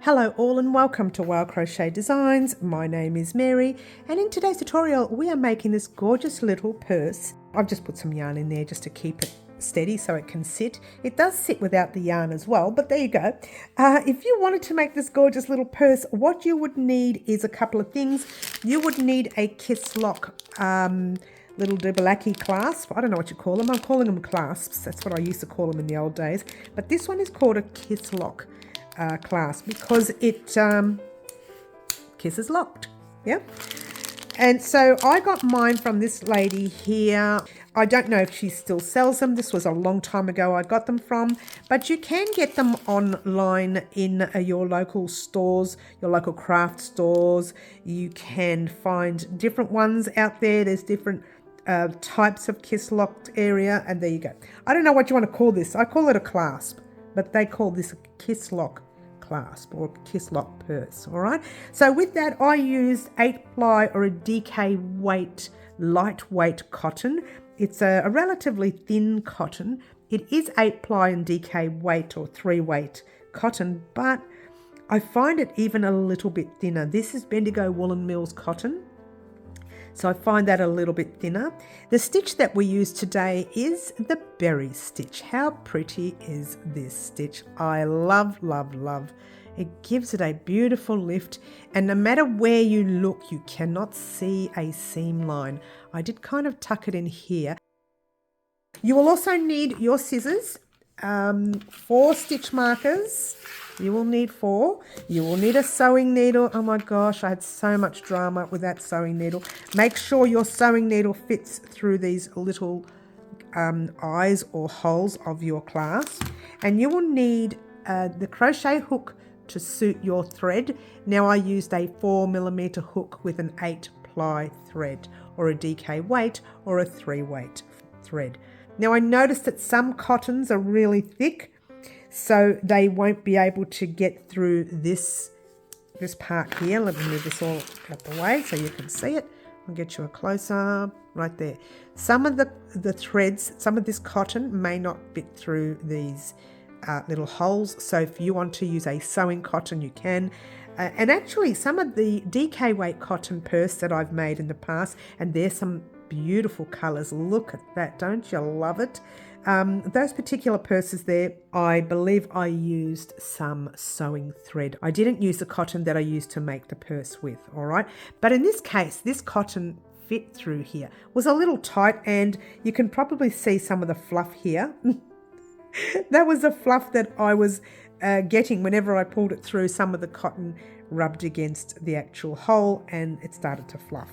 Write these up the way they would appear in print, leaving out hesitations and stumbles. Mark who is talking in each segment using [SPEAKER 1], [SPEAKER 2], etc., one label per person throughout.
[SPEAKER 1] Hello all and welcome to Crochet Designs. My name is Mary and in today's tutorial we are making this gorgeous little purse. I've just put some yarn in there just to keep it steady so it can sit. It does sit without the yarn as well, but there you go. If you wanted to make this gorgeous little purse, what you would need is a couple of things. You would need a kiss lock little Dubalaki clasp. I don't know what you call them. I'm calling them clasps. That's what I used to call them in the old days. But this one is called a kiss lock clasp because it kisses locked. Yeah. And so I got mine from this lady here. I don't know if she still sells them. This was a long time ago I got them from, but you can get them online in your local stores, your local craft stores. You can find different ones out there. There's different types of kiss locked area, and there you go. I don't know what you want to call this. I call it a clasp, but they call this a kiss lock clasp or kiss lock purse. All right, so with that I used 8-ply or a DK weight lightweight cotton. It's a relatively thin cotton. It is 8-ply and DK weight or 3-weight cotton, but I find it even a little bit thinner. This is Bendigo Woollen Mills cotton, so I find that a little bit thinner. The stitch that we use today is the berry stitch. How pretty is this stitch? I love, love, love. It gives it a beautiful lift, and no matter where you look, you cannot see a seam line. I did kind of tuck it in here. You will also need your scissors, 4 stitch markers. You will need 4. You will need a sewing needle. Oh my gosh, I had so much drama with that sewing needle. Make sure your sewing needle fits through these little eyes or holes of your clasp. And you will need the crochet hook to suit your thread. Now I used a 4mm hook with an 8-ply thread, or a DK weight or a 3-weight thread. Now I noticed that some cottons are really thick, so they won't be able to get through this part here. Let me move this all out the way so you can see it. I'll get you a close-up right there. Some of the threads, some of this cotton may not fit through these little holes, so if you want to use a sewing cotton you can. And actually some of the DK weight cotton purse that I've made in the past, and there's some beautiful colours. Look at that, don't you love it? Those particular purses there, I believe I used some sewing thread. I didn't use the cotton that I used to make the purse with, all right? But in this case, this cotton fit through here. It was a little tight, and you can probably see some of the fluff here. That was the fluff that I was getting whenever I pulled it through. Some of the cotton rubbed against the actual hole and it started to fluff.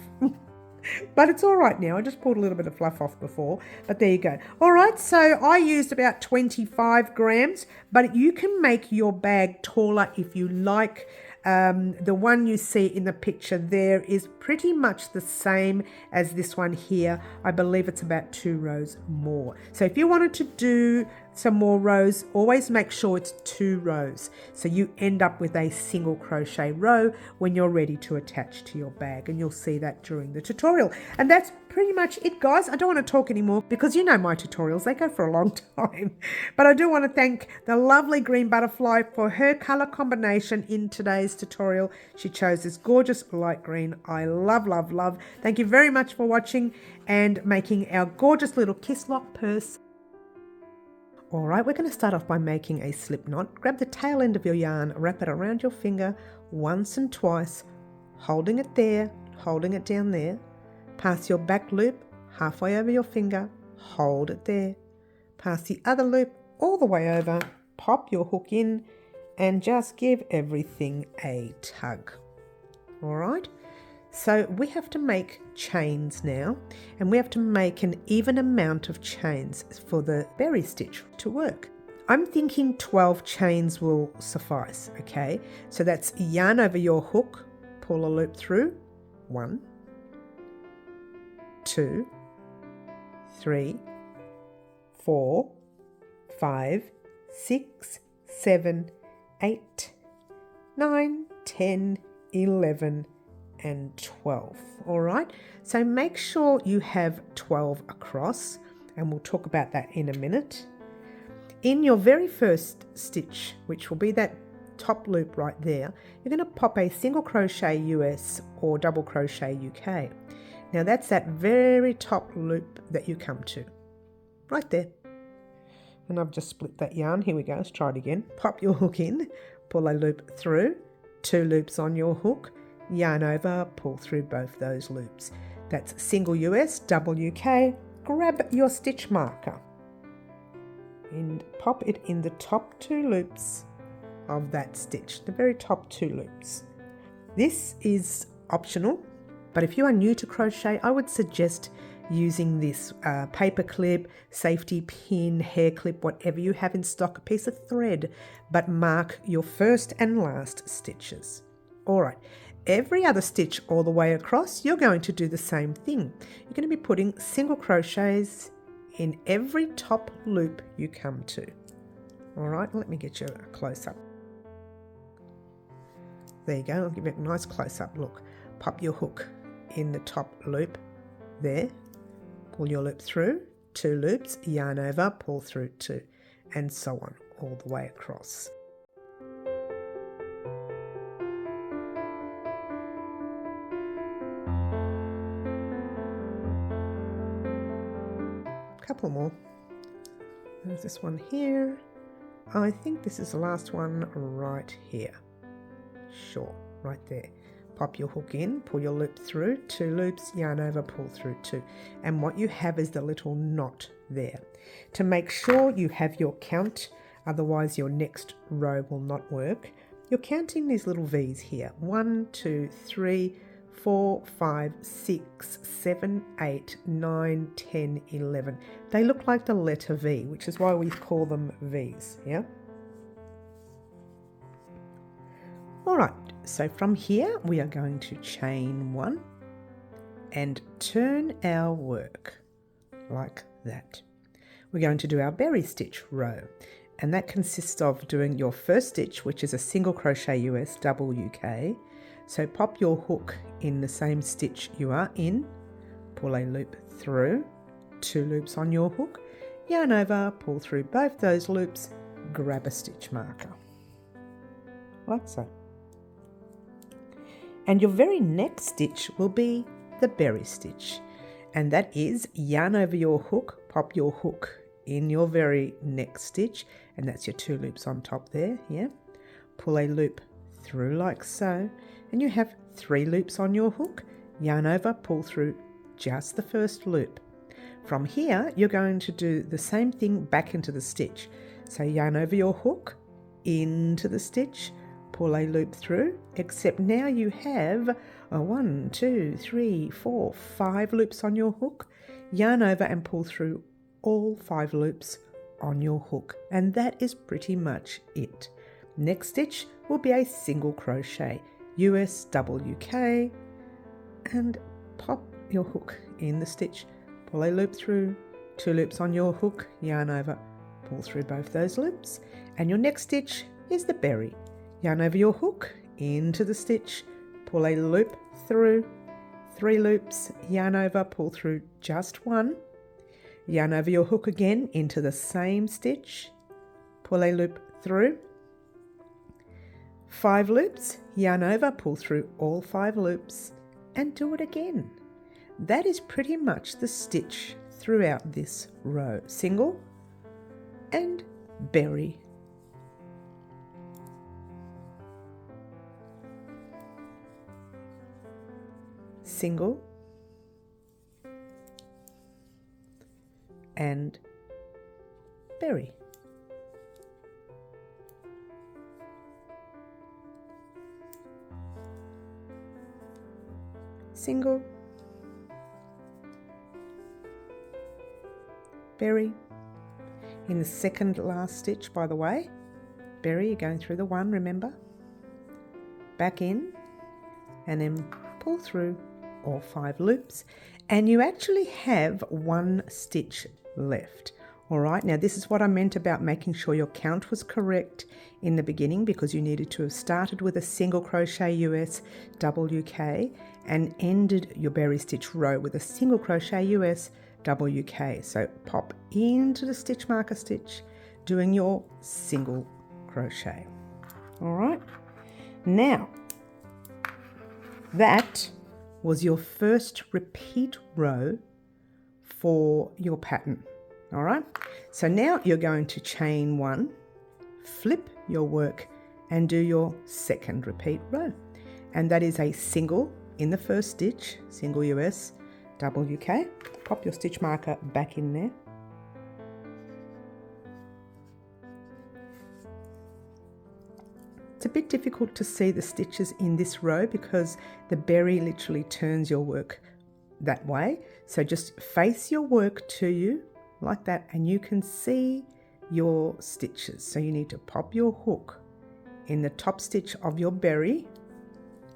[SPEAKER 1] But it's all right now. I just pulled a little bit of fluff off before, but there you go. All right, so I used about 25 grams, but you can make your bag taller if you like. The one you see in the picture there is pretty much the same as this one here. I believe it's about 2 rows more. So if you wanted to do some more rows, always make sure it's 2 rows, so you end up with a single crochet row when you're ready to attach to your bag, and you'll see that during the tutorial. And that's pretty much it, guys. I don't want to talk anymore because you know my tutorials, they go for a long time. But I do want to thank the lovely green butterfly for her color combination in today's tutorial. She chose this gorgeous light green. I love, love, love. Thank you very much for watching and making our gorgeous little kiss lock purse. All right, we're going to start off by making a slip knot. Grab the tail end of your yarn, wrap it around your finger once and twice, holding it there, holding it down there. Pass your back loop halfway over your finger, hold it there. Pass the other loop all the way over, pop your hook in, and just give everything a tug. All right, so we have to make chains now, and we have to make an even amount of chains for the berry stitch to work. I'm thinking 12 chains will suffice, okay? So that's yarn over your hook, pull a loop through, 1, 2, 3, 4, 5, 6, 7, 8, 9, 10, 11, and 12. All right, so make sure you have 12 across, and we'll talk about that in a minute. In your very first stitch, which will be that top loop right there, you're going to pop a single crochet US or double crochet UK. Now that's that very top loop that you come to, right there. And I've just split that yarn. Here we go, let's try it again. Pop your hook in, pull a loop through, 2 loops on your hook, yarn over, pull through both those loops. That's single US, double UK. Grab your stitch marker and pop it in the top 2 loops of that stitch, the very top 2 loops. This is optional, but if you are new to crochet, I would suggest using this paper clip, safety pin, hair clip, whatever you have in stock, a piece of thread, but mark your first and last stitches. All right, every other stitch all the way across, you're going to do the same thing. You're going to be putting single crochets in every top loop you come to. All right, let me get you a close-up. There you go, I'll give it a nice close-up look. Pop your hook in the top loop there, pull your loop through, 2 loops, yarn over, pull through 2, and so on all the way across. Couple more. There's this one here. I think this is the last one right here. Sure, right there. Pop your hook in, pull your loop through, 2 loops, yarn over, pull through 2. And what you have is the little knot there. To make sure you have your count, otherwise your next row will not work, you're counting these little V's here. 1, 2, 3, 4, 5, 6, 7, 8, 9, 10, 11. They look like the letter V, which is why we call them V's, yeah? All right, so from here we are going to chain 1 and turn our work like that. We're going to do our berry stitch row, and that consists of doing your first stitch, which is a single crochet US, double UK. So pop your hook in the same stitch you are in, pull a loop through, 2 loops on your hook, yarn over, pull through both those loops, grab a stitch marker, like so. And your very next stitch will be the berry stitch, and that is yarn over your hook, pop your hook in your very next stitch, and that's your 2 loops on top there, yeah? Pull a loop through like so, and you have 3 loops on your hook, yarn over, pull through just the first loop. From here, you're going to do the same thing back into the stitch. So yarn over your hook, into the stitch, pull a loop through, except now you have 1, 2, 3, 4, 5 loops on your hook, yarn over and pull through all 5 loops on your hook, and that is pretty much it. Next stitch will be a single crochet, US, double UK, and pop your hook in the stitch, pull a loop through, 2 loops on your hook, yarn over, pull through both those loops, and your next stitch is the berry. Yarn over your hook, into the stitch, pull a loop through, 3 loops, yarn over, pull through just 1, yarn over your hook again into the same stitch, pull a loop through, 5 loops, yarn over, pull through all 5 loops, and do it again. That is pretty much the stitch throughout this row. Single and berry. Single and berry. Single, berry. In the second last stitch, by the way, berry, you're going through the 1, remember? Back in, and then pull through all 5 loops, and you actually have 1 stitch left. All right, now this is what I meant about making sure your count was correct in the beginning, because you needed to have started with a single crochet US, double UK, and ended your berry stitch row with a single crochet US, double UK. So pop into the stitch marker stitch, doing your single crochet, All right. Now, that was your first repeat row for your pattern. All right. So now you're going to chain 1, flip your work and do your second repeat row. And that is a single in the first stitch, single US, double UK. Pop your stitch marker back in there. It's a bit difficult to see the stitches in this row because the berry literally turns your work that way. So just face your work to you like that and you can see your stitches. So you need to pop your hook in the top stitch of your berry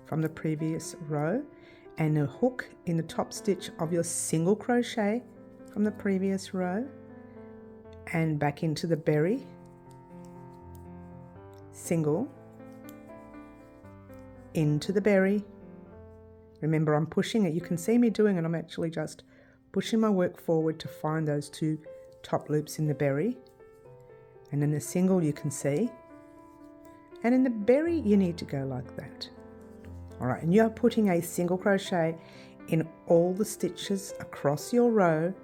[SPEAKER 1] from the previous row and a hook in the top stitch of your single crochet from the previous row and back into the berry, single, into the berry. Remember, I'm pushing it. You can see me doing it. I'm actually just pushing my work forward to find those 2 top loops in the berry. And in the single you can see. And in the berry you need to go like that. All right, and you are putting a single crochet in all the stitches across your row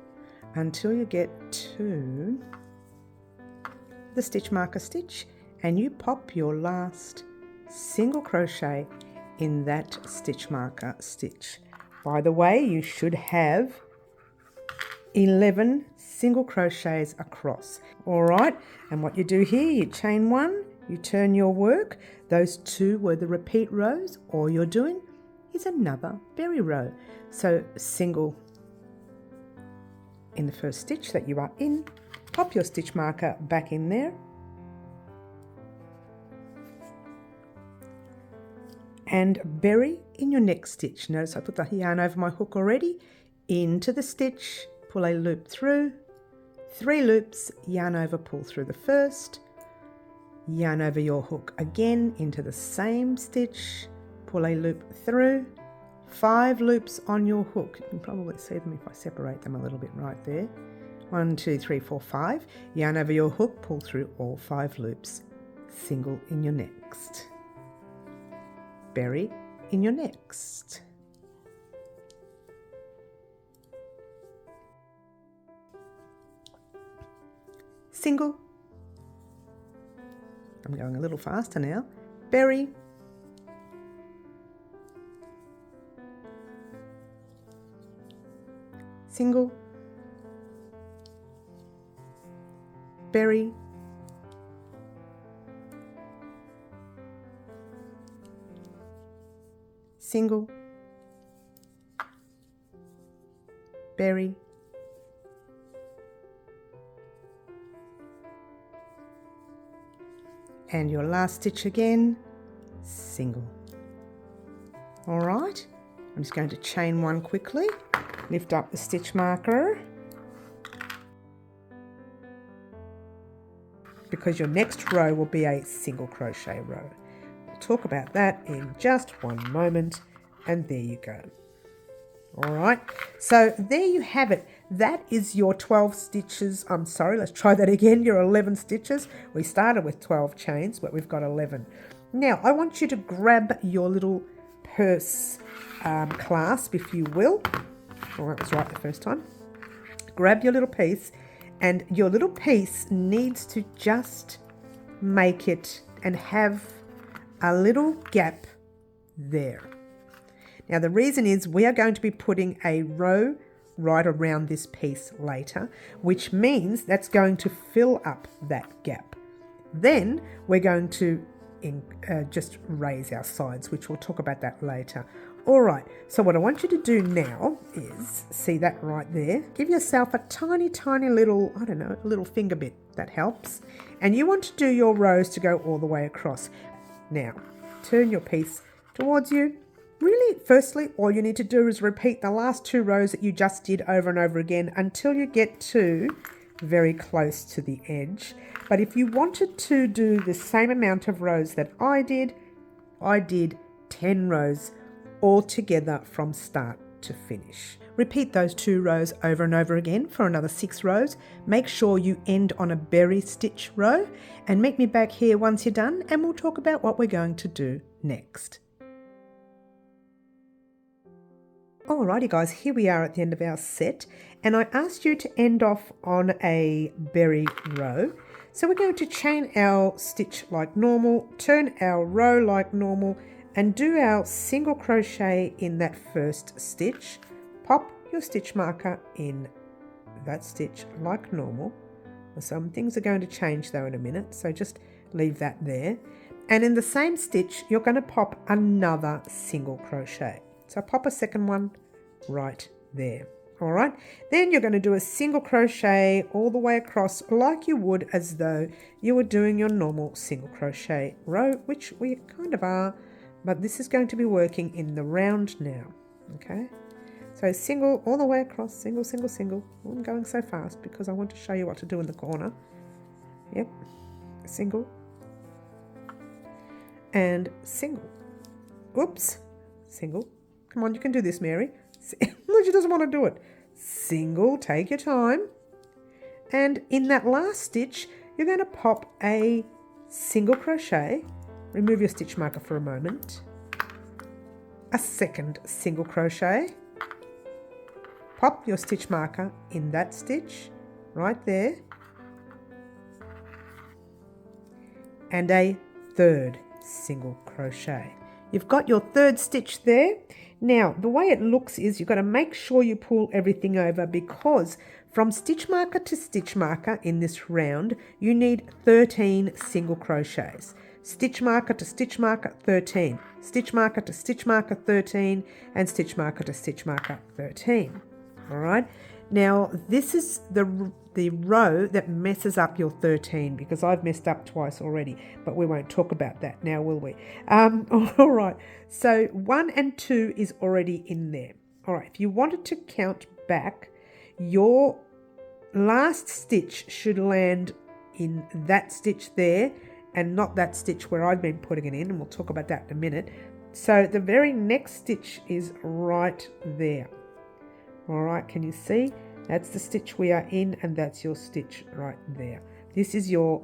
[SPEAKER 1] until you get to the stitch marker stitch and you pop your last single crochet in that stitch marker stitch. By the way, you should have 11 single crochets across. All right, and what you do here, you chain 1, you turn your work. Those 2 were the repeat rows. All you're doing is another berry row. So single in the first stitch that you are in, pop your stitch marker back in there. And berry in your next stitch. Notice I put the yarn over my hook already. Into the stitch, pull a loop through, 3 loops, yarn over, pull through the first, yarn over your hook again into the same stitch, pull a loop through, 5 loops on your hook. You can probably see them if I separate them a little bit right there. 1, 2, 3, 4, 5. Yarn over your hook, pull through all 5 loops. Single in your next. Berry in your next. Single. I'm going a little faster now. Berry. Single. Berry. Single, berry, and your last stitch again, single. All right, I'm just going to chain 1 quickly, lift up the stitch marker, because your next row will be a single crochet row. We'll talk about that in just 1 moment, and there you go. All right, so there you have it. That is your 12 stitches. I'm sorry, let's try that again. Your 11 stitches. We started with 12 chains, but we've got 11. Now, I want you to grab your little purse clasp, if you will. Oh, that was right the first time. Grab your little piece, and your little piece needs to just make it and have a little gap there. Now the reason is we are going to be putting a row right around this piece later, which means that's going to fill up that gap. Then we're going to just raise our sides, which we'll talk about that later. All right, so what I want you to do now is, see that right there? Give yourself a tiny, tiny little, I don't know, a little finger bit. That helps. And you want to do your rows to go all the way across. Now, turn your piece towards you. Really, firstly, all you need to do is repeat the last 2 rows that you just did over and over again until you get to very close to the edge. But if you wanted to do the same amount of rows that I did 10 rows all together from start to finish. Repeat those 2 rows over and over again for another 6 rows. Make sure you end on a berry stitch row, and meet me back here once you're done, and we'll talk about what we're going to do next. Alrighty guys, here we are at the end of our set, and I asked you to end off on a berry row. So we're going to chain our stitch like normal, turn our row like normal, and do our single crochet in that first stitch. Pop your stitch marker in that stitch like normal. Some things are going to change though in a minute, so just leave that there. And in the same stitch, you're going to pop another single crochet. So pop a second one right there. All right, then you're going to do a single crochet all the way across like you would as though you were doing your normal single crochet row, which we kind of are, but this is going to be working in the round now. Okay, so single all the way across, single, single, single. I'm going so fast because I want to show you what to do in the corner. Yep, single and single. Oops, single. Come on, you can do this, Mary. She doesn't want to do it. Single, take your time. And in that last stitch, you're going to pop a single crochet. Remove your stitch marker for a moment. A second single crochet. Pop your stitch marker in that stitch right there. And a third single crochet. You've got your third stitch there. Now, the way it looks is you've got to make sure you pull everything over, because from stitch marker to stitch marker in this round, you need 13 single crochets. Stitch marker to stitch marker, 13. Stitch marker to stitch marker, 13. And stitch marker to stitch marker, 13. All right. Now, this is the row that messes up your 13, because I've messed up twice already, but we won't talk about that now, will we? All right, so 1 and 2 is already in there. All right, if you wanted to count back, your last stitch should land in that stitch there and not that stitch where I've been putting it in, and we'll talk about that in a minute. So the very next stitch is right there. All right, can you see? That's the stitch we are in, and that's your stitch right there. This is your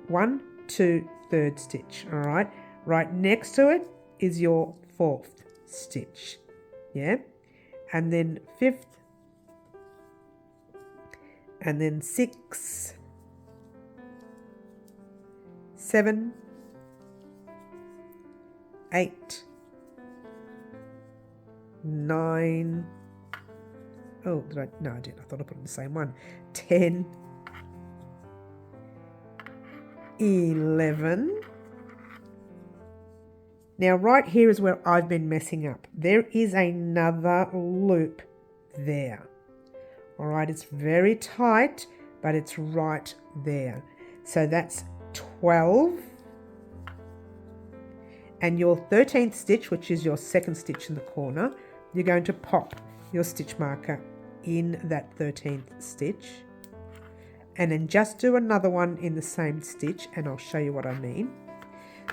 [SPEAKER 1] 1, 2, 3rd stitch. All right, right next to it is your 4th stitch. Yeah, and then 5th, and then 6, 7, 8, 9. Oh, did I? No, I didn't. I thought I put in the same one. 10, 11. Now, right here is where I've been messing up. There is another loop there. All right, it's very tight, but it's right there. So that's 12. And your 13th stitch, which is your 2nd stitch in the corner, you're going to pop your stitch marker in that 13th stitch, and then just do another one in the same stitch, and I'll show you what I mean.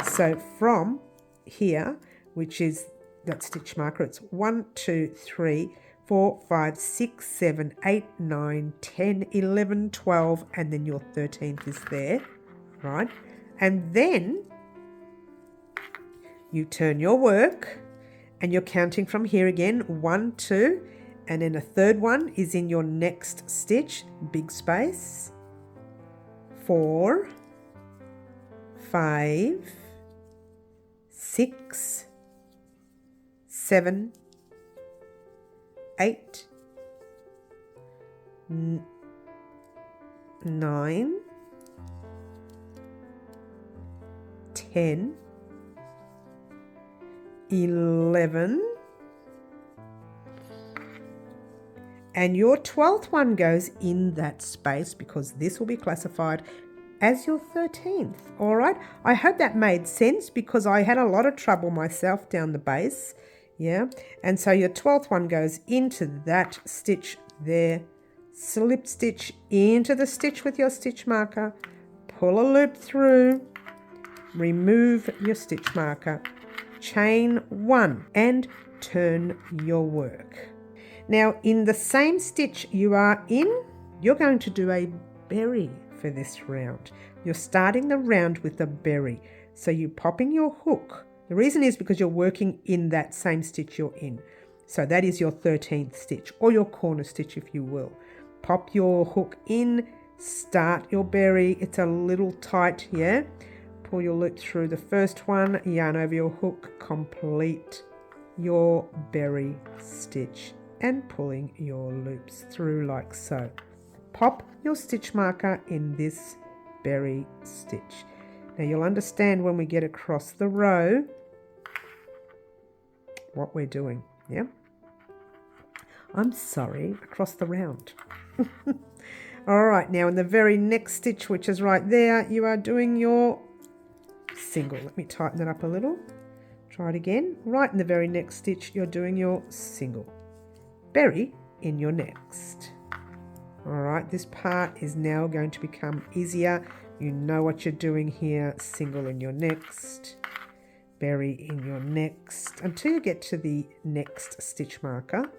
[SPEAKER 1] So from here, which is that stitch marker, it's 1, 2, 3, 4, 5, 6, 7, 8, 9, 10, 11, 12, and then your 13th is there, right? And then you turn your work, and you're counting from here again, 1, 2, and then a 3rd one is in your next stitch, big space, 4, 5, 6, 7, 8, 9, 10, 11, and your 12th one goes in that space, because this will be classified as your 13th. All right, I hope that made sense, because I had a lot of trouble myself down the base. Yeah, and so your 12th one goes into that stitch there, slip stitch into the stitch with your stitch marker, pull a loop through, remove your stitch marker, chain 1 and turn your work. Now in the same stitch you are in, you're going to do a berry for this round. You're starting the round with a berry. So you're popping your hook. The reason is because you're working in that same stitch you're in. So that is your 13th stitch, or your corner stitch if you will. Pop your hook in, start your berry. It's a little tight, yeah? Pull your loop through the first one, yarn over your hook, complete your berry stitch and pulling your loops through like so. Pop your stitch marker in this berry stitch. Now you'll understand when we get across the row what we're doing, yeah? I'm sorry, across the round. All right, now in the very next stitch, which is right there, you are doing your single. Let me tighten that up a little. Try it again. Right in the very next stitch, you're doing your single. Berry in your next. All right, this part is now going to become easier. You know what you're doing here. Single in your next. Berry in your next, until you get to the next stitch marker.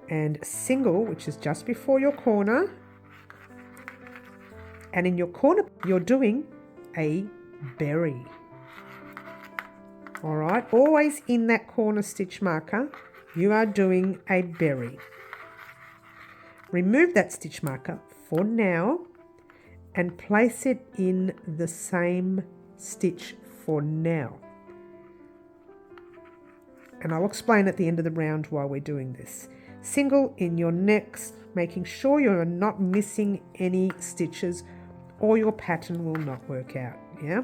[SPEAKER 1] And single, which is just before your corner. And in your corner, you're doing a berry. All right, always in that corner stitch marker, you are doing a berry. Remove that stitch marker for now and place it in the same stitch for now. And I'll explain at the end of the round why we're doing this. Single in your next, making sure you're not missing any stitches or your pattern will not work out, yeah?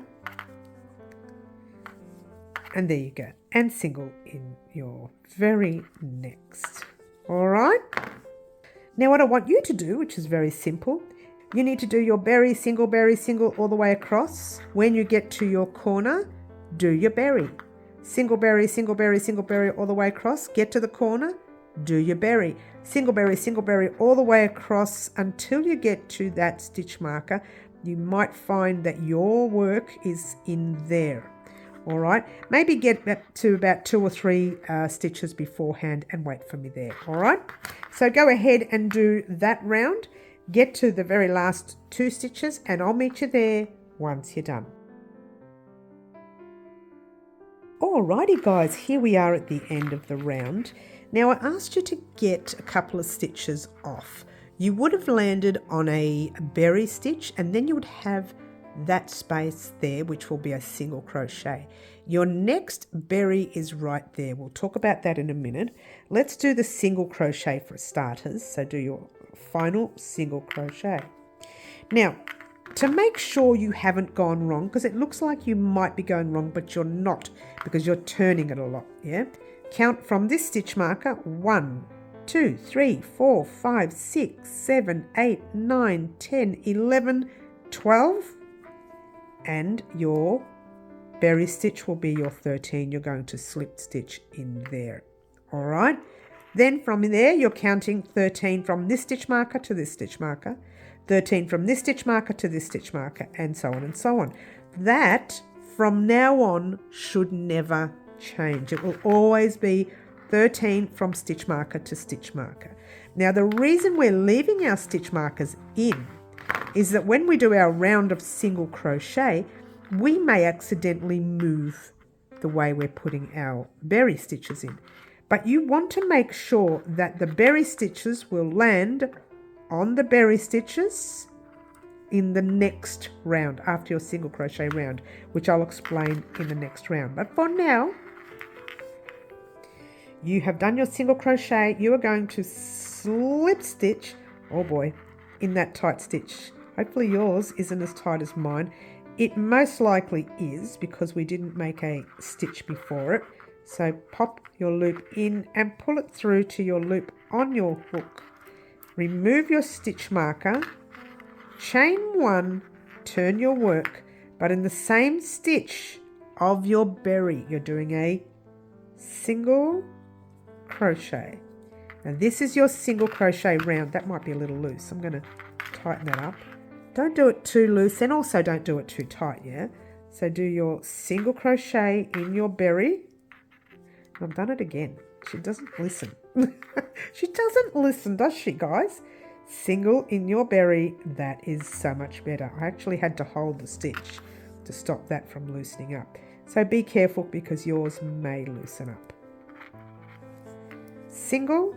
[SPEAKER 1] And there you go. And single in your very next. All right. Now what I want you to do, which is very simple, you need to do your berry, single, all the way across. When you get to your corner, do your berry. Single berry, all the way across. Get to the corner, do your berry. Single berry, all the way across until you get to that stitch marker. You might find that your work is in there. All right, maybe get back to about 2 or 3 stitches beforehand and wait for me there. All right, so go ahead and do that round. Get to the very last 2 stitches and I'll meet you there once you're done. Alrighty guys, here we are at the end of the round. Now I asked you to get a couple of stitches off. You would have landed on a berry stitch and then you would have that space there, which will be a single crochet. Your next berry is right there. We'll talk about that in a minute. Let's do the single crochet for starters. So do your final single crochet. Now, to make sure you haven't gone wrong, because it looks like you might be going wrong, but you're not, because you're turning it a lot, yeah? Count from this stitch marker, 1, 2, 3, 4, 5, 6, 7, 8, 9, 10, 11, 12, and your berry stitch will be your 13. You're going to slip stitch in there. All right. Then from there, you're counting 13 from this stitch marker to this stitch marker, 13 from this stitch marker to this stitch marker, and so on and so on. That from now on should never change. It will always be 13 from stitch marker to stitch marker. Now, the reason we're leaving our stitch markers in is that when we do our round of single crochet, we may accidentally move the way we're putting our berry stitches in. But you want to make sure that the berry stitches will land on the berry stitches in the next round, after your single crochet round, which I'll explain in the next round. But for now, you have done your single crochet. You are going to slip stitch, oh boy, in that tight stitch. Hopefully yours isn't as tight as mine. It most likely is, because we didn't make a stitch before it. So pop your loop in and pull it through to your loop on your hook. Remove your stitch marker, chain 1, turn your work, but in the same stitch of your berry, you're doing a single crochet. Now this is your single crochet round. That might be a little loose. I'm going to tighten that up. Don't do it too loose and also don't do it too tight, yeah? So do your single crochet in your berry. I've done it again. She doesn't listen. She doesn't listen, does she, guys? Single in your berry. That is so much better. I actually had to hold the stitch to stop that from loosening up. So be careful because yours may loosen up. Single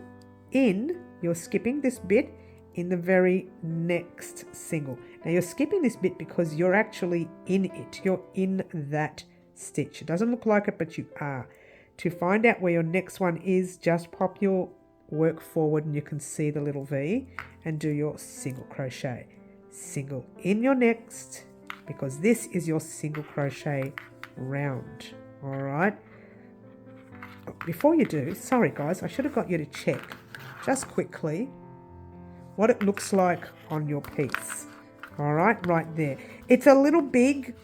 [SPEAKER 1] in, you're skipping this bit in the very next single. Now you're skipping this bit because you're actually in it. You're in that stitch. It doesn't look like it, but you are. To find out where your next one is, just pop your work forward and you can see the little V and do your single crochet. Single in your next, because this is your single crochet round. All right. Before you do, sorry guys, I should have got you to check just quickly what it looks like on your piece. All right, right there. It's a little big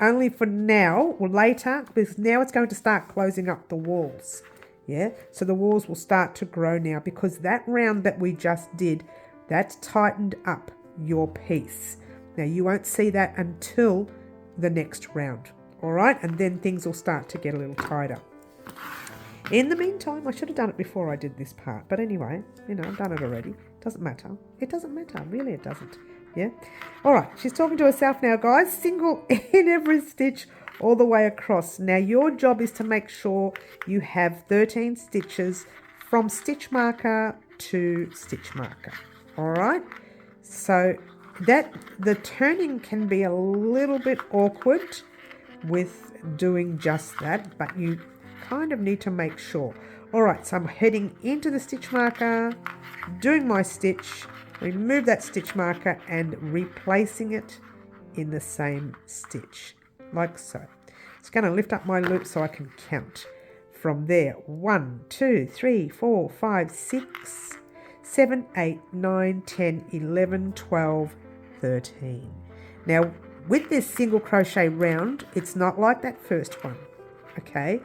[SPEAKER 1] only for now or later, because now it's going to start closing up the walls. Yeah, so the walls will start to grow now because that round that we just did, that's tightened up your piece. Now you won't see that until the next round. All right, and then things will start to get a little tighter. In the meantime, I should have done it before I did this part. But anyway, you know, I've done it already. Doesn't matter. It doesn't matter. Really, it doesn't. Yeah. All right. She's talking to herself now, guys. Single in every stitch all the way across. Now, your job is to make sure you have 13 stitches from stitch marker to stitch marker. All right. So that the turning can be a little bit awkward with doing just that, but you kind of need to make sure. All right, so I'm heading into the stitch marker, doing my stitch, remove that stitch marker and replacing it in the same stitch, like so. It's going to lift up my loop so I can count from there. 1, 2, 3, 4, 5, 6, 7, 8, 9, 10, 11, 12, 13. Now, with this single crochet round, it's not like that first one, okay?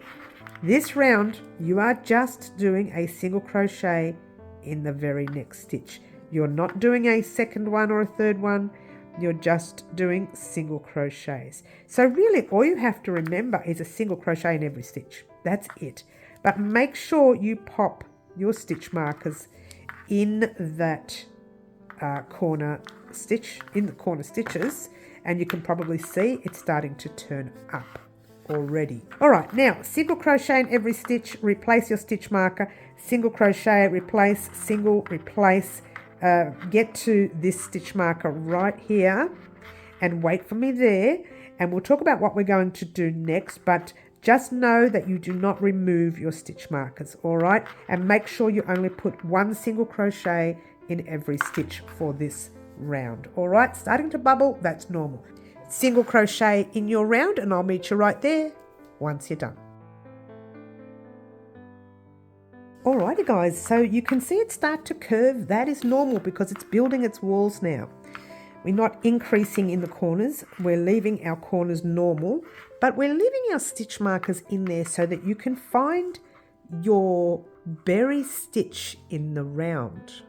[SPEAKER 1] This round, you are just doing a single crochet in the very next stitch. You're not doing a second one or a third one. You're just doing single crochets. So really, all you have to remember is a single crochet in every stitch. That's it. But make sure you pop your stitch markers in that corner stitch, in the corner stitches, and you can probably see it's starting to turn up already. All right, now single crochet in every stitch, replace your stitch marker, single crochet, replace, single, replace, get to this stitch marker right here and wait for me there, and we'll talk about what we're going to do next, but just know that you do not remove your stitch markers, all right? And make sure you only put one single crochet in every stitch for this round. All right, starting to bubble, that's normal. Single crochet in your round and I'll meet you right there once you're done. Alrighty guys, so you can see it start to curve. That is normal because it's building its walls now. We're not increasing in the corners, we're leaving our corners normal, but we're leaving our stitch markers in there so that you can find your berry stitch in the round.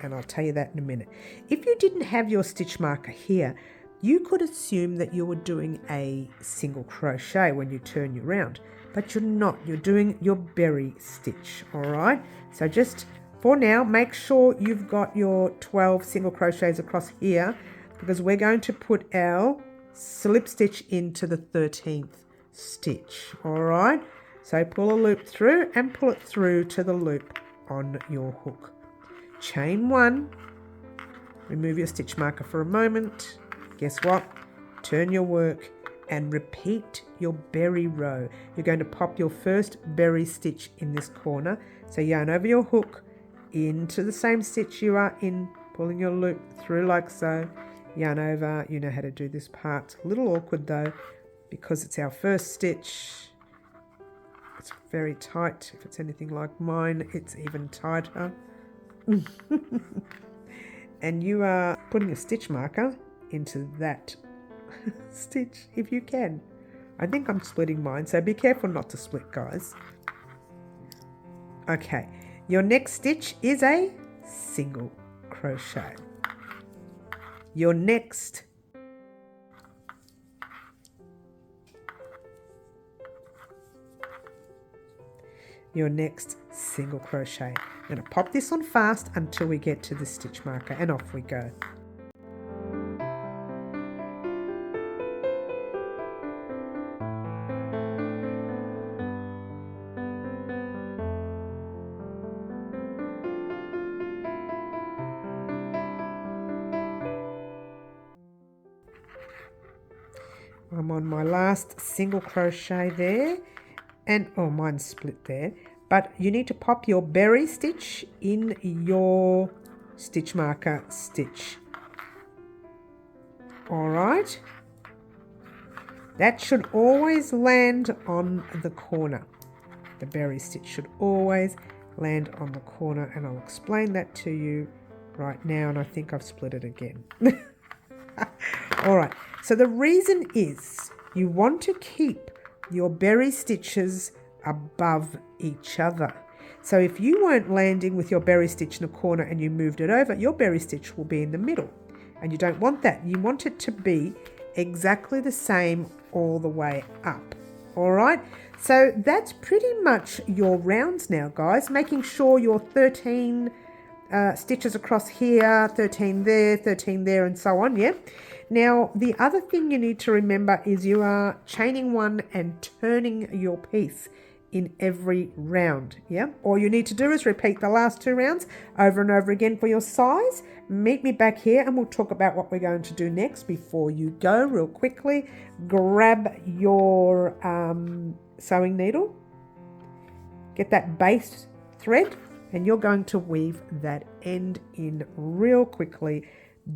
[SPEAKER 1] And I'll tell you that in a minute. If you didn't have your stitch marker here, you could assume that you were doing a single crochet when you turn you round, but you're not. You're doing your berry stitch, all right? So just for now, make sure you've got your 12 single crochets across here because we're going to put our slip stitch into the 13th stitch, all right? So pull a loop through and pull it through to the loop on your hook. Chain 1, remove your stitch marker for a moment. Guess what? Turn your work and repeat your berry row. You're going to pop your first berry stitch in this corner. So yarn over your hook into the same stitch you are in, pulling your loop through like so. Yarn over, you know how to do this part. It's a little awkward though because it's our first stitch. It's very tight. If it's anything like mine, it's even tighter. And you are putting a stitch marker into that stitch if you can. I think I'm splitting mine, so be careful not to split, guys. Okay, Your next stitch is a single crochet. Your next single crochet. I'm going to pop this on fast until we get to the stitch marker, and off we go. I'm on my last single crochet there, and oh, mine's split there, but you need to pop your berry stitch in your stitch marker stitch. All right, that should always land on the corner. The berry stitch should always land on the corner, and I'll explain that to you right now, and I think I've split it again. All right, so the reason is you want to keep your berry stitches above each other. So if you weren't landing with your berry stitch in a corner and you moved it over, your berry stitch will be in the middle, and you don't want that. You want it to be exactly the same all the way up. All right, so that's pretty much your rounds now, guys, making sure your 13 stitches across here, 13 there, 13 there, and so on. Yeah. Now, the other thing you need to remember is you are chaining one and turning your piece in every round. Yeah. All you need to do is repeat the last 2 rounds over and over again for your size. Meet me back here and we'll talk about what we're going to do next. Before you go, real quickly, grab your sewing needle, get that base thread, and you're going to weave that end in real quickly.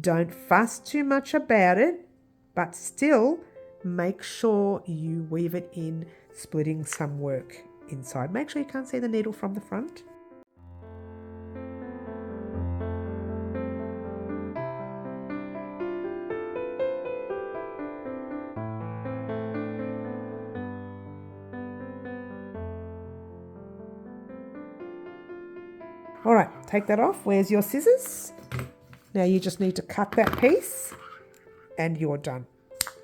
[SPEAKER 1] Don't fuss too much about it, but still make sure you weave it in, splitting some work inside. Make sure you can't see the needle from the front. All right, take that off. Where's your scissors? Now you just need to cut that piece and you're done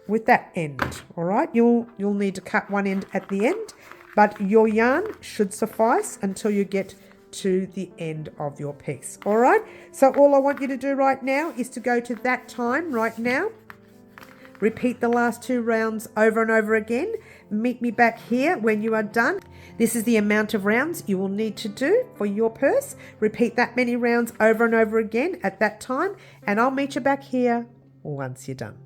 [SPEAKER 1] with that end. All right, you'll need to cut one end at the end, but your yarn should suffice until you get to the end of your piece. All right, so all I want you to do right now is to go to that time right now. Repeat the last 2 rounds over and over again. Meet me back here when you are done. This is the amount of rounds you will need to do for your purse. Repeat that many rounds over and over again at that time, and I'll meet you back here once you're done.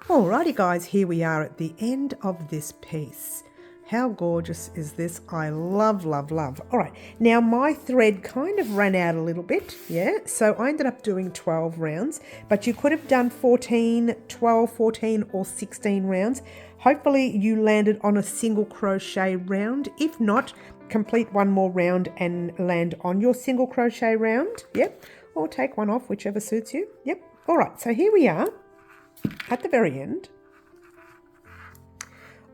[SPEAKER 1] Alrighty guys, here we are at the end of this piece. How gorgeous is this? I love, love, love. All right, now my thread kind of ran out a little bit, yeah? So I ended up doing 12 rounds, but you could have done 14, 12, 14, or 16 rounds. Hopefully you landed on a single crochet round. If not, complete one more round and land on your single crochet round, yep? Or take one off, whichever suits you, yep. All right, so here we are at the very end.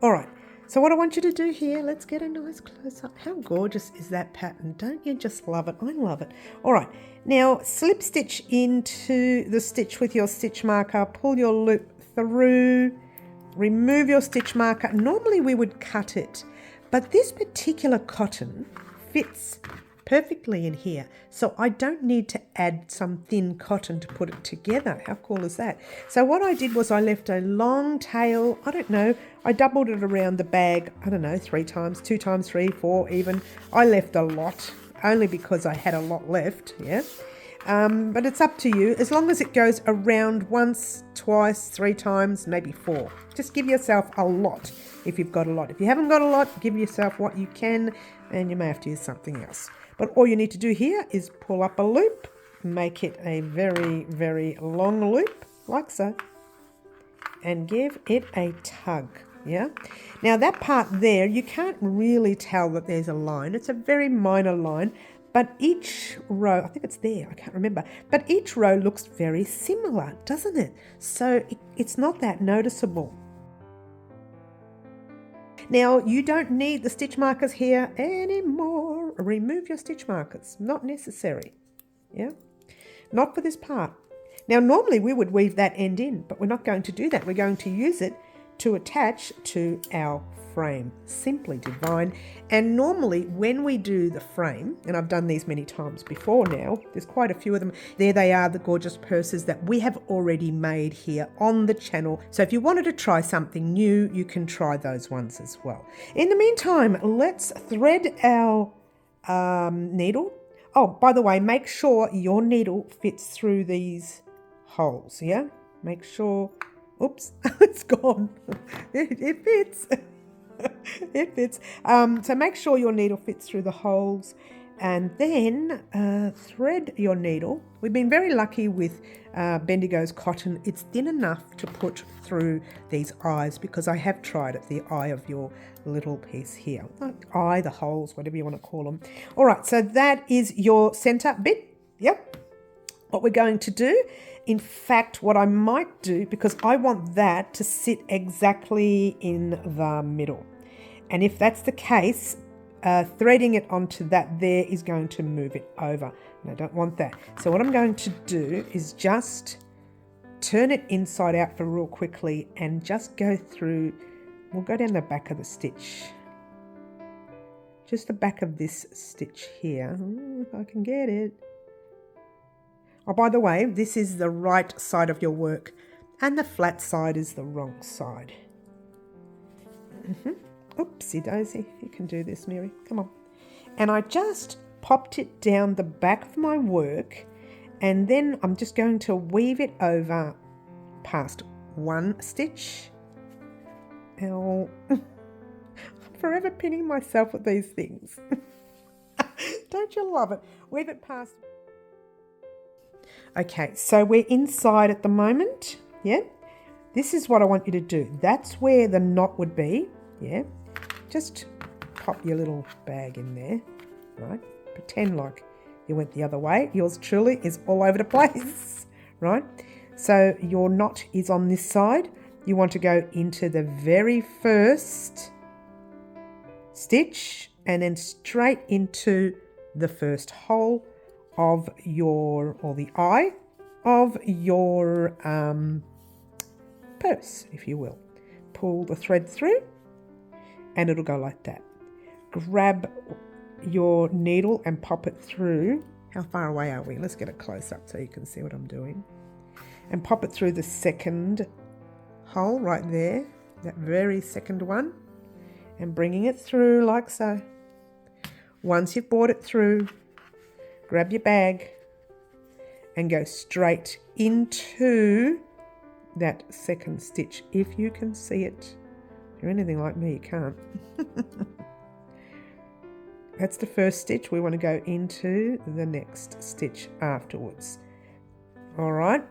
[SPEAKER 1] All right. So what I want you to do here, let's get a nice close-up. How gorgeous is that pattern? Don't you just love it? I love it. All right, now slip stitch into the stitch with your stitch marker, pull your loop through, remove your stitch marker. Normally we would cut it, but this particular cotton fits perfectly in here, so I don't need to add some thin cotton to put it together. How cool is that? So what I did was I left a long tail, I don't know, I doubled it around the bag, I don't know, 3 times, 2 times 3, 4 even. I left a lot, only because I had a lot left, yeah. But it's up to you, as long as it goes around once, twice, 3 times, maybe 4. Just give yourself a lot if you've got a lot. If you haven't got a lot, give yourself what you can, and you may have to use something else. But all you need to do here is pull up a loop, make it a very, very long loop, like so, and give it a tug, yeah? Now that part there, you can't really tell that there's a line. It's a very minor line, but each row, I think it's there, I can't remember, but each row looks very similar, doesn't it? So it's not that noticeable. Now, you don't need the stitch markers here anymore. Remove your stitch markers, not necessary. Yeah, not for this part. Now, normally we would weave that end in, but we're not going to do that. We're going to use it to attach to our frame. Simply divine. And normally when we do the frame, and I've done these many times before now, there's quite a few of them. There they are, the gorgeous purses that we have already made here on the channel. So if you wanted to try something new, you can try those ones as well. In the meantime, let's thread our needle. Oh, by the way, make sure your needle fits through these holes, yeah? Make sure, oops, it's gone. It fits. It fits. So make sure your needle fits through the holes, and then thread your needle. We've been very lucky with Bendigo's cotton. It's thin enough to put through these eyes, because I have tried it, the eye of your little piece here. Eye, the holes, whatever you want to call them. All right, so that is your center bit. Yep. What we're going to do, in fact, what I might do, because I want that to sit exactly in the middle. And if that's the case, threading it onto that there is going to move it over. And I don't want that. So what I'm going to do is just turn it inside out for real quickly and just go through, we'll go down the back of the stitch. Just the back of this stitch here, if I can get it. Oh, by the way, this is the right side of your work and the flat side is the wrong side. Oopsie daisy, you can do this, Mary, come on. And I just popped it down the back of my work, and then I'm just going to weave it over past one stitch. Ow. I'm forever pinning myself with these things. Don't you love it? Weave it past. Okay, so we're inside at the moment, yeah? This is what I want you to do. That's where the knot would be, yeah? Just pop your little bag in there, right? Pretend like you went the other way. Yours truly is all over the place, right? So your knot is on this side. You want to go into the very first stitch and then straight into the first hole of your, or the eye of your purse, if you will. Pull the thread through and it'll go like that. Grab your needle and pop it through. How far away are we? Let's get a close up so you can see what I'm doing. And pop it through the second hole right there, that very second one, and bringing it through like so. Once you've brought it through, grab your bag and go straight into that second stitch, if you can see it. If you're anything like me, you can't. That's the first stitch. We want to go into the next stitch afterwards. All right.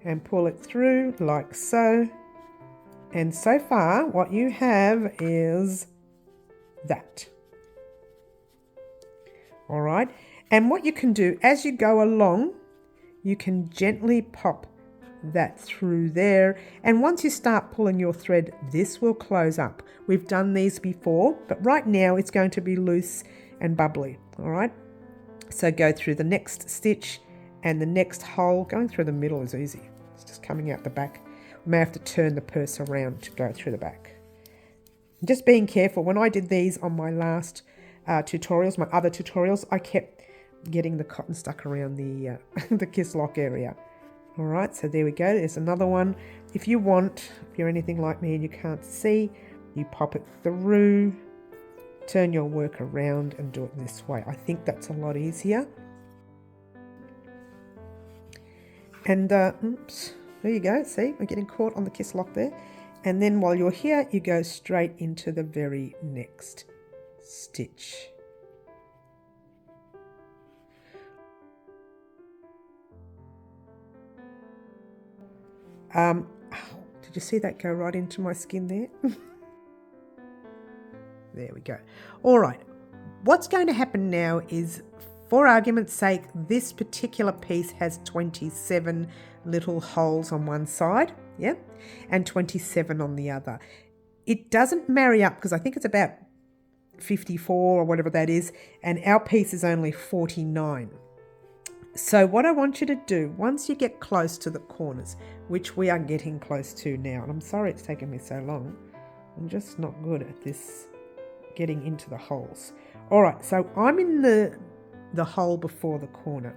[SPEAKER 1] And pull it through like so. And so far, what you have is that. All right. And what you can do as you go along, you can gently pop that through there. And once you start pulling your thread, this will close up. We've done these before, but right now it's going to be loose and bubbly. All right. So go through the next stitch and the next hole. Going through the middle is easy. It's just coming out the back. We may have to turn the purse around to go through the back. Just being careful. When I did these on my last tutorials, my other tutorials, I kept getting the cotton stuck around the the kiss lock area. All right, so there we go. There's another one. If you want, if you're anything like me and you can't see, you pop it through, turn your work around and do it this way. I think that's a lot easier. And oops, there you go. See, we're getting caught on the kiss lock there. And then while you're here, you go straight into the very next stitch. Did you see that go right into my skin there? There we go. All right. What's going to happen now is, for argument's sake, this particular piece has 27 little holes on one side, yeah, and 27 on the other. it doesn't marry up because I think it's about 54 or whatever that is, and our piece is only 49. So what I want you to do, once you get close to the corners, which we are getting close to now, and I'm sorry it's taken me so long, I'm just not good at this, getting into the holes. All right, so I'm in the hole before the corner.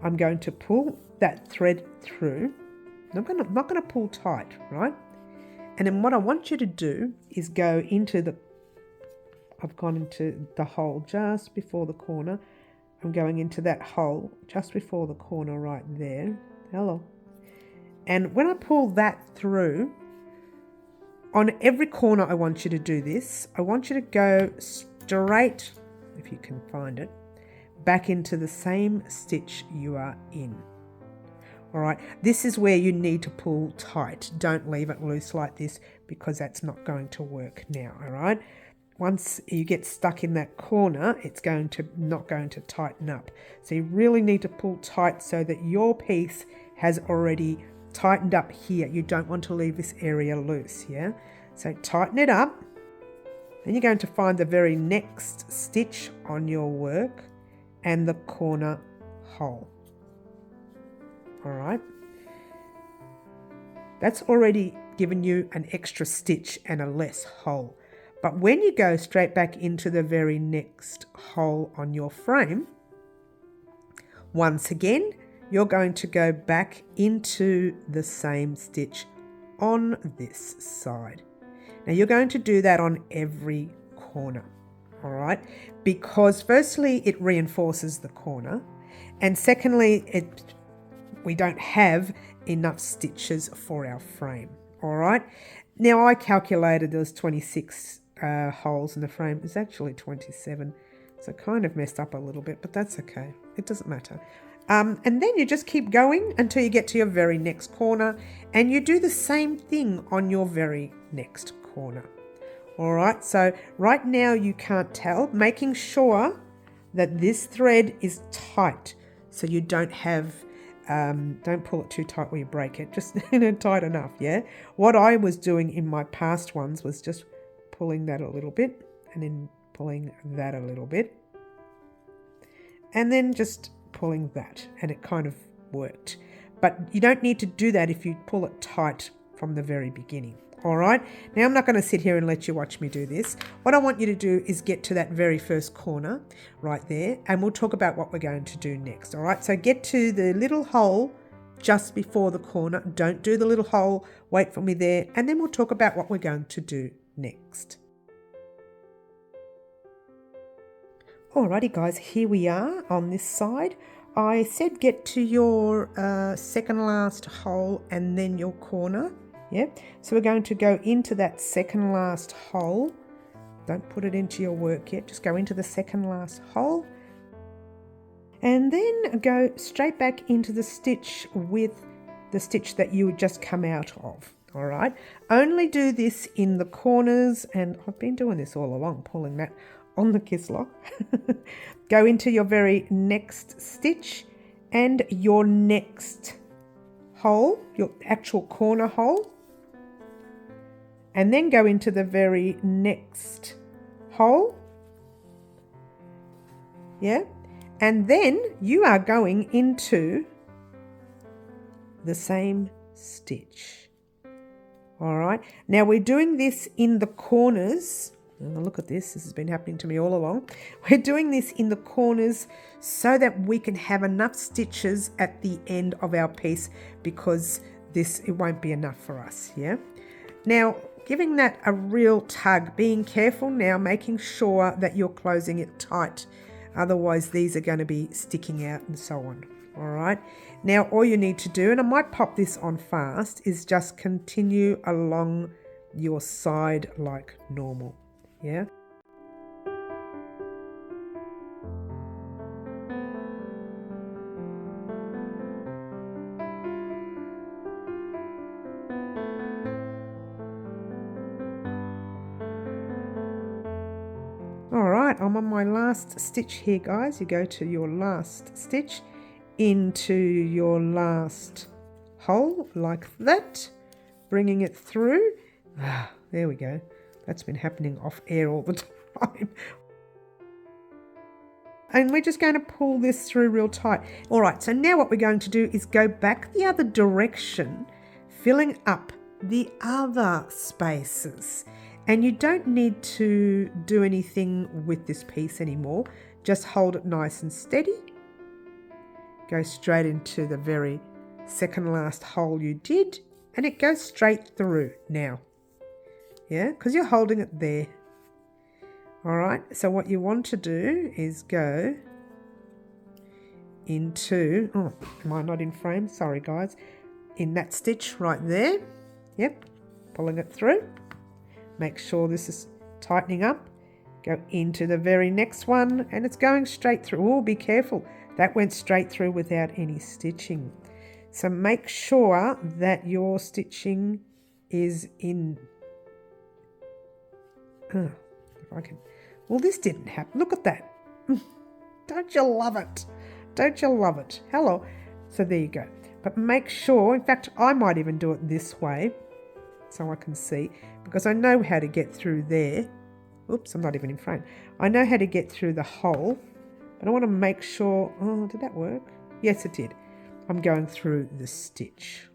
[SPEAKER 1] I'm going to pull that thread through. I'm not going to pull tight, right? And then what I want you to do is go into I've gone into the hole just before the corner. I'm going into that hole just before the corner right there. Hello. And when I pull that through, on every corner I want you to do this. I want you to go straight, if you can find it, back into the same stitch you are in. All right, this is where you need to pull tight. Don't leave it loose like this because that's not going to work now, all right? Once you get stuck in that corner, it's not going to tighten up. So you really need to pull tight so that your piece has already tightened up here. You don't want to leave this area loose, yeah? So tighten it up. Then you're going to find the very next stitch on your work and the corner hole. All right. That's already given you an extra stitch and a less hole. But when you go straight back into the very next hole on your frame, once again, you're going to go back into the same stitch on this side. Now you're going to do that on every corner, all right? Because firstly, it reinforces the corner, and secondly, we don't have enough stitches for our frame, all right? Now I calculated there was 26 holes in the frame. It's actually 27, so kind of messed up a little bit, but that's okay. It doesn't matter. And then you just keep going until you get to your very next corner, and you do the same thing on your very next corner. All right, so right now you can't tell, making sure that this thread is tight so you don't have don't pull it too tight where you break it, just tight enough, yeah? What I was doing in my past ones was just pulling that a little bit and then pulling that a little bit and then just pulling that, and it kind of worked. But you don't need to do that if you pull it tight from the very beginning. All right, now I'm not going to sit here and let you watch me do this. What I want you to do is get to that very first corner right there, and we'll talk about what we're going to do next. All right, so get to the little hole just before the corner. Don't do the little hole, wait for me there, and then we'll talk about what we're going to do next. Alrighty guys, here we are on this side. I said get to your second last hole and then your corner. Yeah, so we're going to go into that second last hole. Don't put it into your work yet, just go into the second last hole. And then go straight back into the stitch with the stitch that you would just come out of. All right, only do this in the corners, and I've been doing this all along, pulling that on the kiss lock. Go into your very next stitch and your next hole, your actual corner hole, and then go into the very next hole, yeah, and then you are going into the same stitch. All right, now we're doing this in the corners. Oh, look at this has been happening to me all along. We're doing this in the corners so that we can have enough stitches at the end of our piece, because it won't be enough for us, yeah. Now, giving that a real tug, being careful now, making sure that you're closing it tight. Otherwise, these are going to be sticking out and so on. All right. Now, all you need to do, and I might pop this on fast, is just continue along your side like normal. Yeah. Alright, I'm on my last stitch here, guys. You go to your last stitch into your last hole like that, bringing it through. There we go. That's been happening off air all the time. And we're just going to pull this through real tight. All right, so now what we're going to do is go back the other direction, filling up the other spaces. And you don't need to do anything with this piece anymore. Just hold it nice and steady. Go straight into the very second last hole you did, and it goes straight through now. Yeah, because you're holding it there. All right, so what you want to do is go into, oh, am I not in frame? Sorry guys. In that stitch right there. Yep, pulling it through. Make sure this is tightening up. Go into the very next one, and it's going straight through. Oh, be careful. That went straight through without any stitching. So make sure that your stitching is in. Oh, if I can. Well, this didn't happen. Look at that. Don't you love it? Don't you love it? Hello. So there you go. But make sure, in fact, I might even do it this way so I can see, because I know how to get through there. Oops, I'm not even in frame. I know how to get through the hole, but I want to make sure, oh, did that work? Yes, it did. I'm going through the stitch.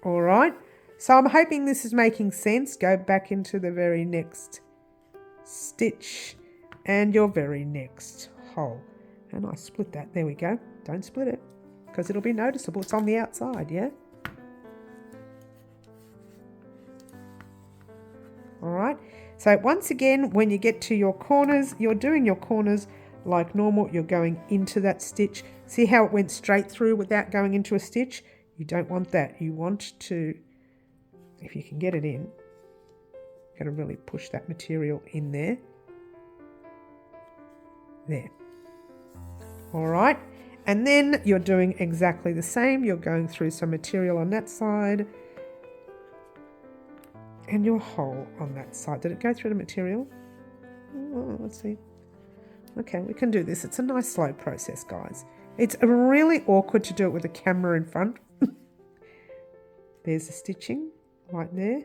[SPEAKER 1] All right. So I'm hoping this is making sense. Go back into the very next stitch and your very next hole. And I split that. There we go. Don't split it because it'll be noticeable. It's on the outside, yeah? All right. So once again, when you get to your corners, you're doing your corners like normal. You're going into that stitch. See how it went straight through without going into a stitch? You don't want that. You want to, if you can get it in, got to really push that material in there. There. All right. And then you're doing exactly the same. You're going through some material on that side and your hole on that side. Did it go through the material? Oh, let's see. Okay, we can do this. It's a nice slow process, guys. It's really awkward to do it with a camera in front. There's the stitching right there.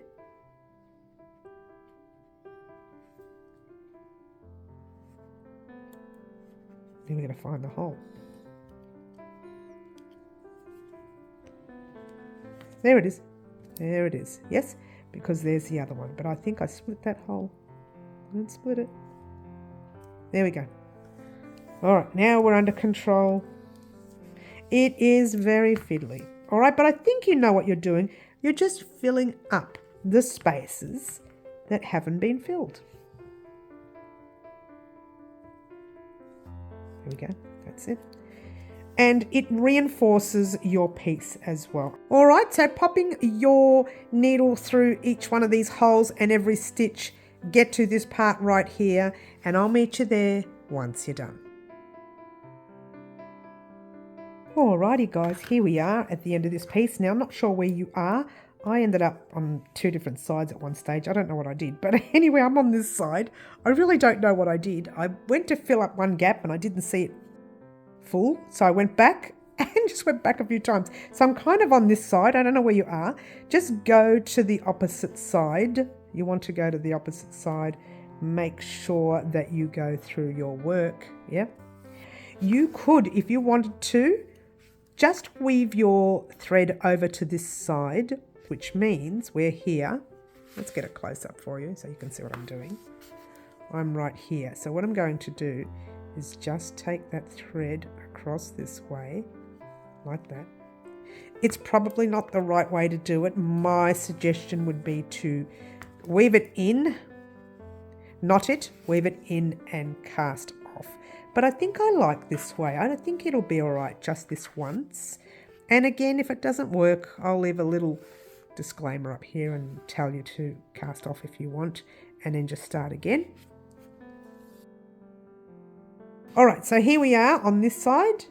[SPEAKER 1] Then we're going to find the hole. There it is. There it is. Yes, because there's the other one. But I think I split that hole. I didn't split it. There we go. All right, now we're under control. It is very fiddly. All right, but I think you know what you're doing. You're just filling up the spaces that haven't been filled. There we go. That's it. And it reinforces your piece as well. All right, so popping your needle through each one of these holes and every stitch, get to this part right here, and I'll meet you there once you're done. Alrighty guys, here we are at the end of this piece. Now I'm not sure where you are. I ended up on two different sides at one stage. I don't know what I did, but anyway, I'm on this side. I really don't know what I did. I went to fill up one gap and I didn't see it full, so I went back and just went back a few times. So I'm kind of on this side. I don't know where you are. Just go to the opposite side. You want to go to the opposite side. Make sure that you go through your work. Yeah. You could, if you wanted to, just weave your thread over to this side, which means we're here. Let's get a close up for you so you can see what I'm doing. I'm right here. So what I'm going to do is just take that thread across this way, like that. It's probably not the right way to do it. My suggestion would be to weave it in, knot it, weave it in and cast off. But I think I like this way. I don't think it'll be all right just this once. And again, if it doesn't work, I'll leave a little disclaimer up here and tell you to cast off if you want, and then just start again. All right, so here we are on this side.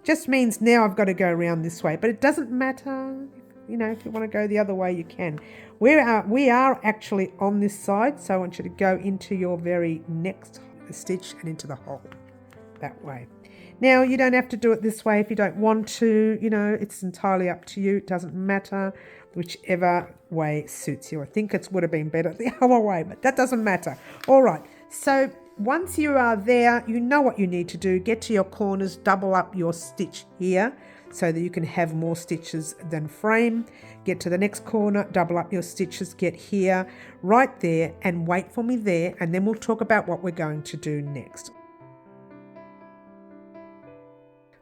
[SPEAKER 1] Just means now I've got to go around this way, but it doesn't matter. You know, if you want to go the other way, you can. We are actually on this side, so I want you to go into your very next stitch and into the hole. that way. Now, you don't have to do it this way if you don't want to, you know, it's entirely up to you. It doesn't matter, whichever way suits you. I think it would have been better the other way, but that doesn't matter. All right, so once you are there, you know what you need to do. Get to your corners, double up your stitch here so that you can have more stitches than frame. Get to the next corner, double up your stitches, get here, right there, and wait for me there, and then we'll talk about what we're going to do next.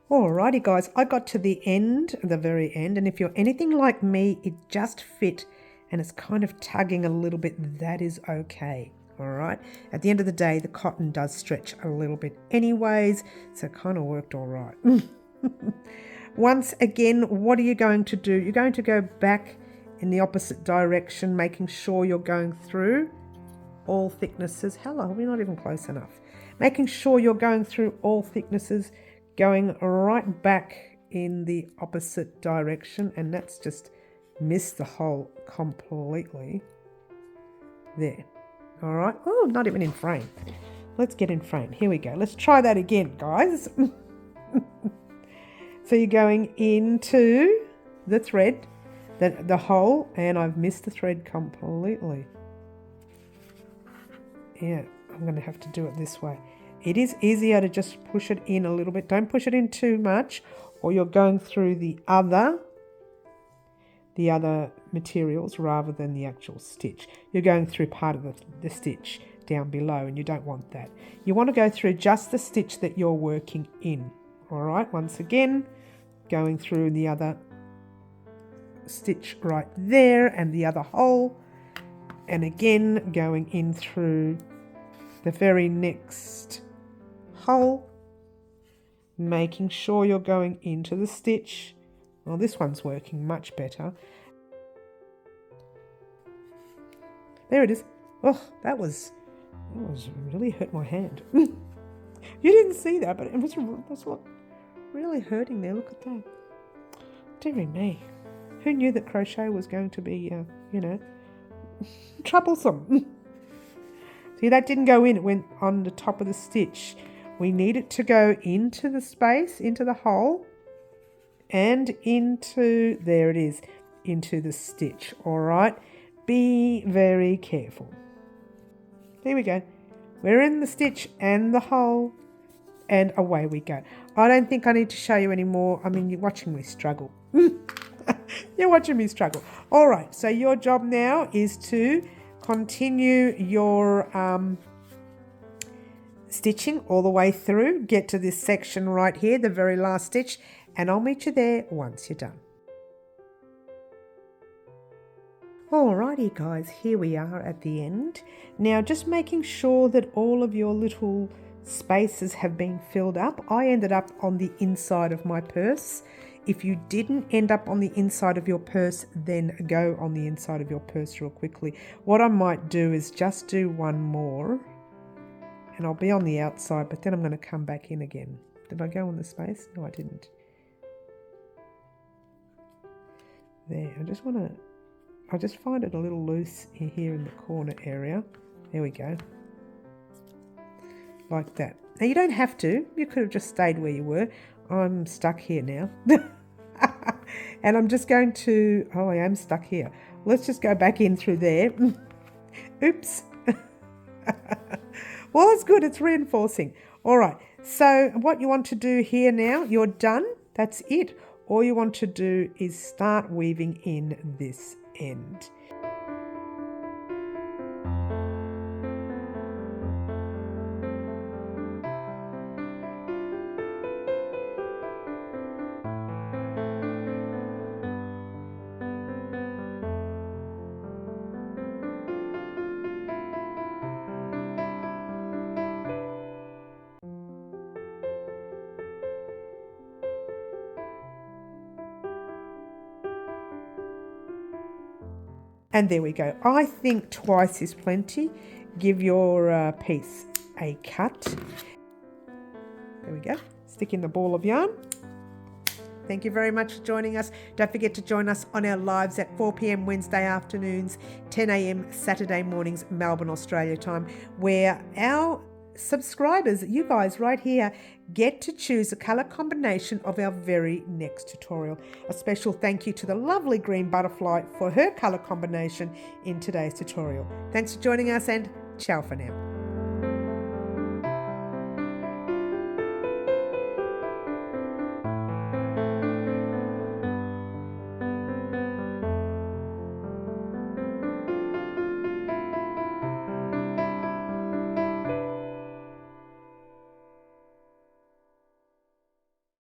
[SPEAKER 1] Alrighty guys, I got to the end, the very end, and if you're anything like me, it just fit and it's kind of tugging a little bit. That is okay. All right. At the end of the day, the cotton does stretch a little bit anyways, so it kind of worked all right. Once again, what are you going to do? You're going to go back in the opposite direction, making sure you're going through all thicknesses. Hello, we're not even close enough. Making sure you're going through all thicknesses, going right back in the opposite direction, and that's just missed the hole completely. There. All right. Oh, not even in frame. Let's get in frame. Here we go. Let's try that again, guys. So you're going into the thread, the hole, and I've missed the thread completely. Yeah, I'm going to have to do it this way. It is easier to just push it in a little bit. Don't push it in too much, or you're going through the other materials rather than the actual stitch. You're going through part of the stitch down below, and you don't want that. You want to go through just the stitch that you're working in. All right, once again, going through the other stitch right there and the other hole, and again going in through the very next hole, making sure you're going into the stitch. Well, this one's working much better. There it is. Oh, that really hurt my hand. You didn't see that, but that's what really hurting there. Look at that. Dearie me. Who knew that crochet was going to be, troublesome? See, that didn't go in. It went on the top of the stitch. We need it to go into the space, into the hole, and into, there it is, into the stitch. All right. Be very careful. There we go. We're in the stitch and the hole, and away we go. I don't think I need to show you anymore. I mean, you're watching me struggle. You're watching me struggle. All right, so your job now is to continue your stitching all the way through. Get to this section right here, the very last stitch, and I'll meet you there once you're done. Alrighty guys, here we are at the end. Now just making sure that all of your little spaces have been filled up. I ended up on the inside of my purse. If you didn't end up on the inside of your purse, then go on the inside of your purse real quickly. What I might do is just do one more, and I'll be on the outside, but then I'm going to come back in again. Did I go on the space? No, I didn't. There, I just find it a little loose here in the corner area. There we go. Like that. Now you don't have to. You could have just stayed where you were. I'm stuck here now. And I'm just going to, oh, I am stuck here. Let's just go back in through there. Oops. Well, it's good. It's reinforcing. All right. So what you want to do here now, you're done. That's it. All you want to do is start weaving in this end. And there we go. I think twice is plenty. Give your piece a cut. There we go. Stick in the ball of yarn. Thank you very much for joining us. Don't forget to join us on our lives at 4 p.m. Wednesday afternoons, 10 a.m. Saturday mornings, Melbourne, Australia time, where our subscribers, you guys right here, get to choose a colour combination of our very next tutorial. A special thank you to the lovely green butterfly for her colour combination in today's tutorial. Thanks for joining us, and ciao for now.